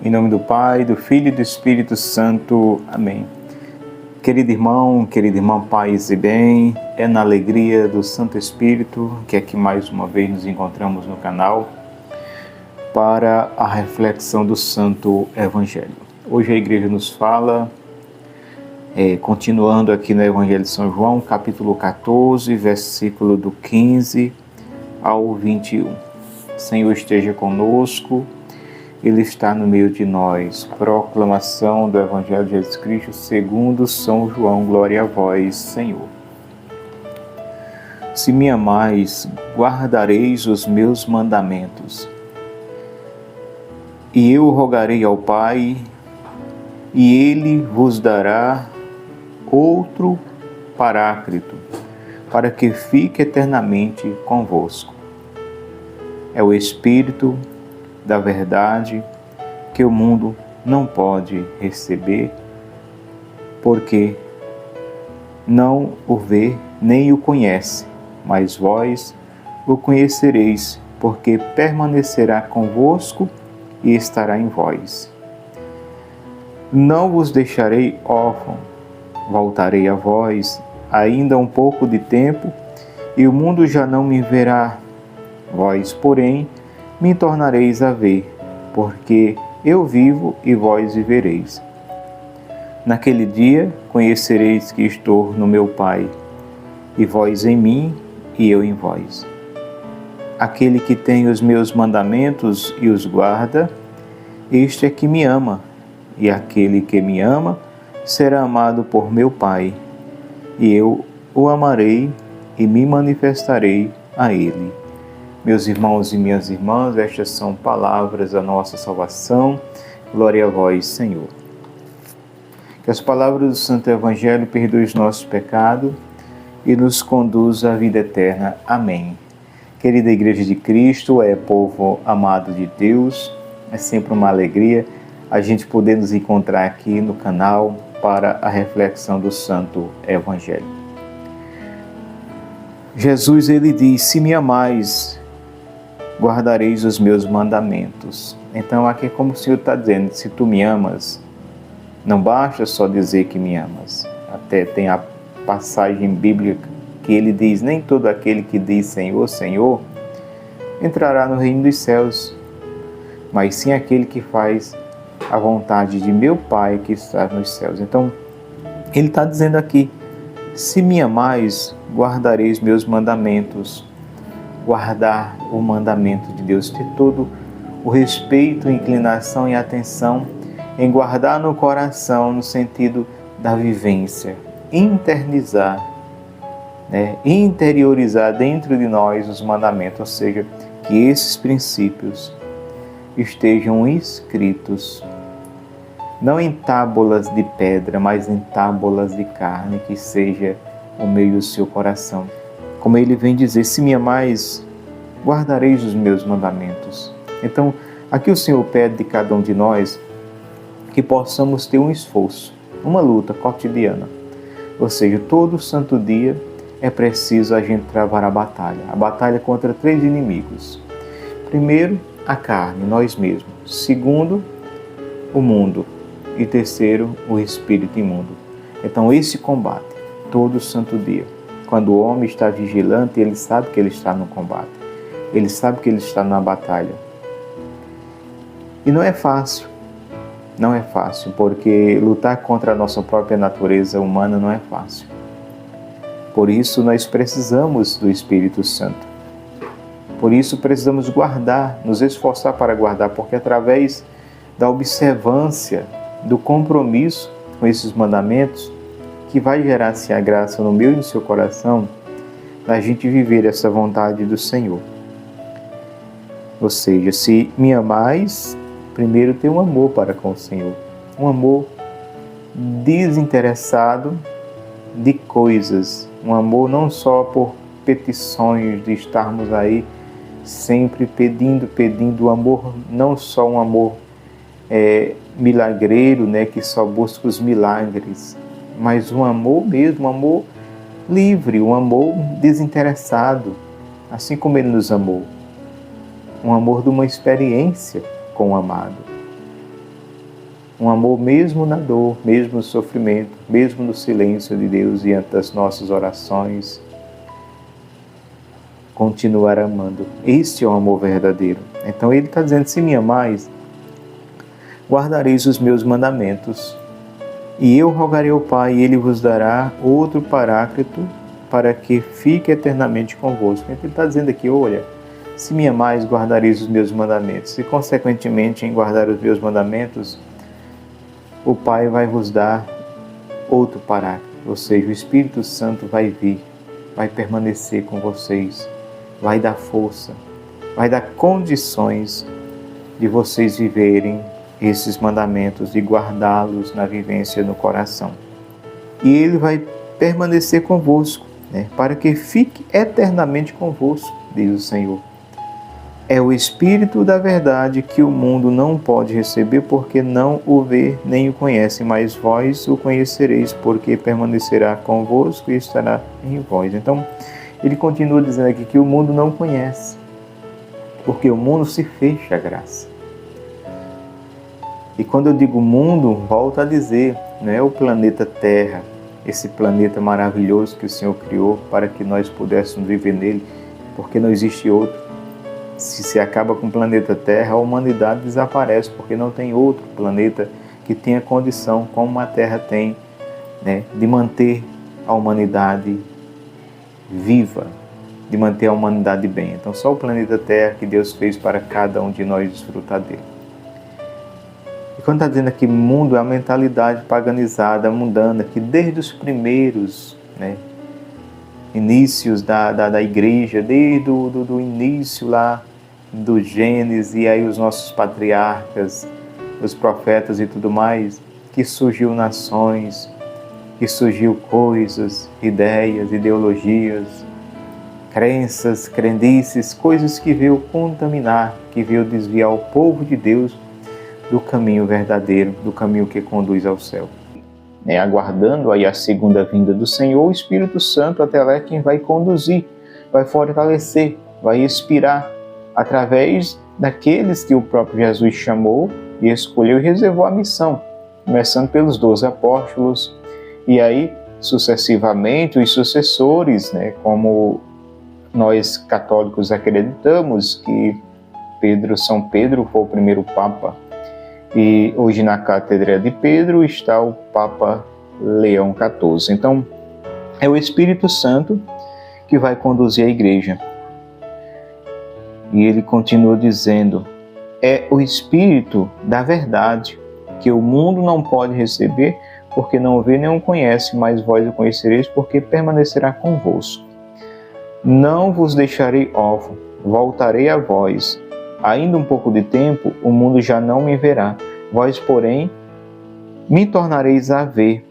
Em nome do Pai, do Filho e do Espírito Santo. Amém. Querido irmão, querida irmã, paz e bem, é na alegria do Santo Espírito que aqui mais uma vez nos encontramos no canal para a reflexão do Santo Evangelho. Hoje a igreja nos fala, continuando aqui no Evangelho de São João, capítulo 14, versículo do 15 ao 21. Senhor esteja conosco, Ele está no meio de nós. Proclamação do Evangelho de Jesus Cristo segundo São João. Glória a vós, Senhor. Se me amais, guardareis os meus mandamentos. E eu rogarei ao Pai, e Ele vos dará outro Paráclito, para que fique eternamente convosco. É o Espírito da verdade que o mundo não pode receber, porque não o vê nem o conhece, mas vós o conhecereis, porque permanecerá convosco e estará em vós. Não vos deixarei órfão, voltarei a vós ainda um pouco de tempo, e o mundo já não me verá. Vós, porém, me tornareis a ver, porque eu vivo e vós vivereis. Naquele dia conhecereis que estou no meu Pai, e vós em mim, e eu em vós. Aquele que tem os meus mandamentos e os guarda, este é que me ama, e aquele que me ama será amado por meu Pai, e eu o amarei e me manifestarei a ele. Meus irmãos e minhas irmãs, estas são palavras da nossa salvação. Glória a vós, Senhor. Que as palavras do Santo Evangelho perdoem os nossos pecados e nos conduza à vida eterna. Amém. Querida Igreja de Cristo, povo amado de Deus, é sempre uma alegria a gente poder nos encontrar aqui no canal para a reflexão do Santo Evangelho. Jesus, ele diz: se me amais, guardareis os meus mandamentos. Então aqui é como o Senhor está dizendo: se tu me amas, não basta só dizer que me amas. Até tem a passagem bíblica que ele diz: nem todo aquele que diz Senhor, Senhor, entrará no reino dos céus, mas sim aquele que faz a vontade de meu Pai que está nos céus. Então ele está dizendo aqui: se me amais, guardareis meus mandamentos. Guardar o mandamento de Deus, ter todo o respeito, inclinação e atenção em guardar no coração, no sentido da vivência, internizar, interiorizar dentro de nós os mandamentos, ou seja, que esses princípios estejam escritos, não em tábulas de pedra, mas em tábulas de carne, que seja o meio do seu coração. Como ele vem dizer: se me amais, guardareis os meus mandamentos. Então, aqui o Senhor pede de cada um de nós que possamos ter um esforço, uma luta cotidiana. Ou seja, todo santo dia é preciso a gente travar a batalha contra 3 inimigos. Primeiro, a carne, nós mesmos. Segundo, o mundo. E terceiro, o espírito imundo. Então, esse combate, todo santo dia. Quando o homem está vigilante, ele sabe que ele está no combate. Ele sabe que ele está na batalha. E não é fácil. Não é fácil, porque lutar contra a nossa própria natureza humana não é fácil. Por isso nós precisamos do Espírito Santo. Por isso precisamos guardar, nos esforçar para guardar, porque através da observância, do compromisso com esses mandamentos, que vai gerar-se a graça no meu e no seu coração, da gente viver essa vontade do Senhor. Ou seja, se me amais, primeiro ter um amor para com o Senhor, um amor desinteressado de coisas, um amor não só por petições de estarmos aí sempre pedindo, amor, não só um amor milagreiro, que só busca os milagres, mas um amor mesmo, um amor livre, um amor desinteressado, assim como Ele nos amou. Um amor de uma experiência com o amado. Um amor mesmo na dor, mesmo no sofrimento, mesmo no silêncio de Deus diante das nossas orações. Continuar amando. Este é o amor verdadeiro. Então ele está dizendo, se me amais, guardareis os meus mandamentos. E eu rogarei ao Pai, e Ele vos dará outro Paráclito, para que fique eternamente convosco. Então ele está dizendo aqui, olha, se me amais, guardareis os meus mandamentos. E consequentemente, em guardar os meus mandamentos, o Pai vai vos dar outro Paráclito. Ou seja, o Espírito Santo vai vir, vai permanecer com vocês, vai dar força, vai dar condições de vocês viverem esses mandamentos e guardá-los na vivência no coração. E Ele vai permanecer convosco, para que fique eternamente convosco, diz o Senhor. É o Espírito da verdade que o mundo não pode receber, porque não o vê nem o conhece, mas vós o conhecereis, porque permanecerá convosco e estará em vós. Então, ele continua dizendo aqui que o mundo não conhece, porque o mundo se fecha à graça. E quando eu digo mundo, volto a dizer, não é o planeta Terra, esse planeta maravilhoso que o Senhor criou para que nós pudéssemos viver nele, porque não existe outro. Se se acaba com o planeta Terra, a humanidade desaparece, porque não tem outro planeta que tenha condição, como a Terra tem, de manter a humanidade viva, de manter a humanidade bem. Então só o planeta Terra que Deus fez para cada um de nós desfrutar dele. E quando está dizendo aqui mundo, é a mentalidade paganizada, mundana, que desde os primeiros inícios da igreja, desde o início lá do Gênesis, e aí os nossos patriarcas, os profetas e tudo mais, que surgiu nações, que surgiu coisas, ideias, ideologias, crenças, crendices, coisas que veio contaminar, que veio desviar o povo de Deus do caminho verdadeiro, do caminho que conduz ao céu. Aguardando aí a segunda vinda do Senhor, o Espírito Santo até lá é quem vai conduzir, vai fortalecer, vai inspirar, através daqueles que o próprio Jesus chamou e escolheu e reservou a missão, começando pelos 12 apóstolos, e aí sucessivamente os sucessores, como nós católicos acreditamos que São Pedro foi o primeiro Papa, e hoje na Cátedra de Pedro está o Papa Leão XIV. Então, é o Espírito Santo que vai conduzir a Igreja. E ele continua dizendo, é o Espírito da verdade, que o mundo não pode receber, porque não o vê nem o conhece, mas vós o conhecereis, porque permanecerá convosco. Não vos deixarei órfão, voltarei a vós. Ainda um pouco de tempo, o mundo já não me verá. Vós, porém, me tornareis a ver,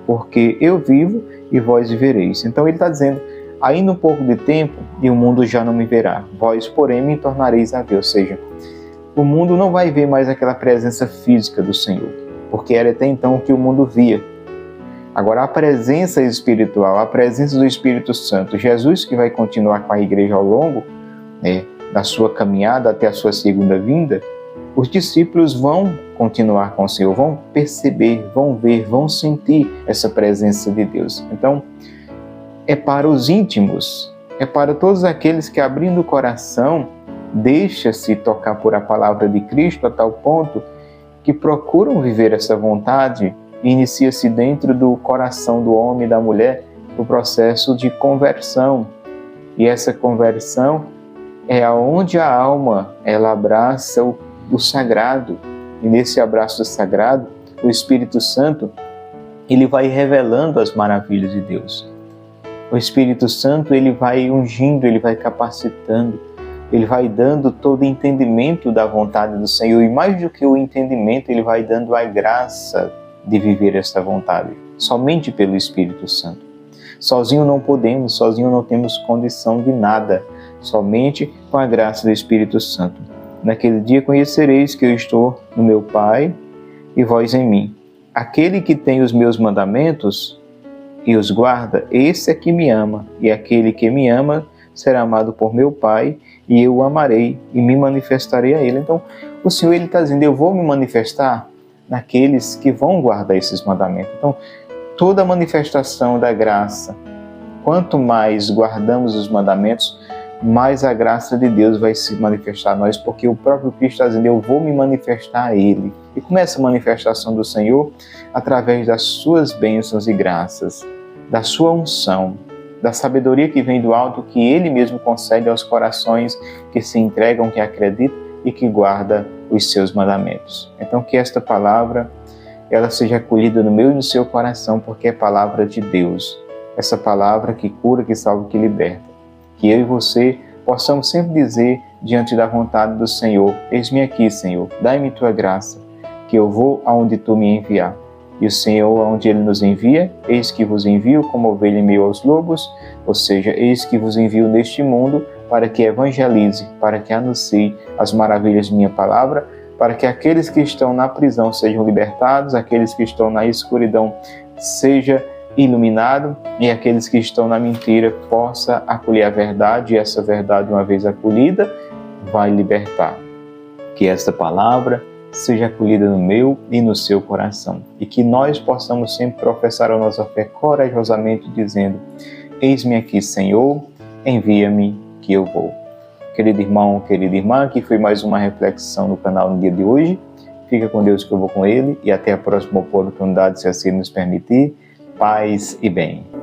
porque eu vivo e vós vivereis. Então ele está dizendo, ainda um pouco de tempo e o mundo já não me verá. Vós, porém, me tornareis a ver. Ou seja, o mundo não vai ver mais aquela presença física do Senhor, porque era até então o que o mundo via. Agora, a presença espiritual, a presença do Espírito Santo, Jesus que vai continuar com a igreja ao longo da sua caminhada até a sua segunda vinda, os discípulos vão continuar com o Senhor, vão perceber, vão ver, vão sentir essa presença de Deus. Então, é para os íntimos, é para todos aqueles que, abrindo o coração, deixa-se tocar por a palavra de Cristo a tal ponto que procuram viver essa vontade e inicia-se dentro do coração do homem e da mulher o processo de conversão. E essa conversão é aonde a alma ela abraça o sagrado. E nesse abraço sagrado, o Espírito Santo ele vai revelando as maravilhas de Deus. O Espírito Santo ele vai ungindo, ele vai capacitando, ele vai dando todo o entendimento da vontade do Senhor. E mais do que o entendimento, ele vai dando a graça de viver esta vontade, somente pelo Espírito Santo. Sozinho não podemos, sozinho não temos condição de nada, somente com a graça do Espírito Santo. Naquele dia conhecereis que eu estou no meu Pai e vós em mim. Aquele que tem os meus mandamentos e os guarda, esse é que me ama, e aquele que me ama será amado por meu Pai, e eu o amarei e me manifestarei a ele. Então, o Senhor está dizendo, eu vou me manifestar naqueles que vão guardar esses mandamentos. Então, toda manifestação da graça, quanto mais guardamos os mandamentos, mais a graça de Deus vai se manifestar a nós, porque o próprio Cristo está dizendo, eu vou me manifestar a Ele. E como é essa manifestação do Senhor? Através das suas bênçãos e graças, da sua unção, da sabedoria que vem do alto, que Ele mesmo concede aos corações que se entregam, que acreditam e que guardam os seus mandamentos. Então, que esta palavra ela seja acolhida no meu e no seu coração, porque é palavra de Deus. Essa palavra que cura, que salva, que liberta. Que eu e você possamos sempre dizer diante da vontade do Senhor, eis-me aqui, Senhor, dai-me tua graça, que eu vou aonde tu me enviar. E o Senhor, aonde Ele nos envia, eis que vos envio como ovelha em meio aos lobos, ou seja, eis que vos envio neste mundo para que evangelize, para que anuncie as maravilhas de minha palavra, para que aqueles que estão na prisão sejam libertados, aqueles que estão na escuridão sejam iluminados e aqueles que estão na mentira possam acolher a verdade, e essa verdade, uma vez acolhida, vai libertar. Que esta palavra seja acolhida no meu e no seu coração, e que nós possamos sempre professar a nossa fé corajosamente, dizendo, eis-me aqui, Senhor, envia-me que eu vou. Querido irmão, querida irmã, que foi mais uma reflexão no canal no dia de hoje. Fica com Deus, que eu vou com Ele, e até a próxima oportunidade, se assim nos permitir. Paz e bem.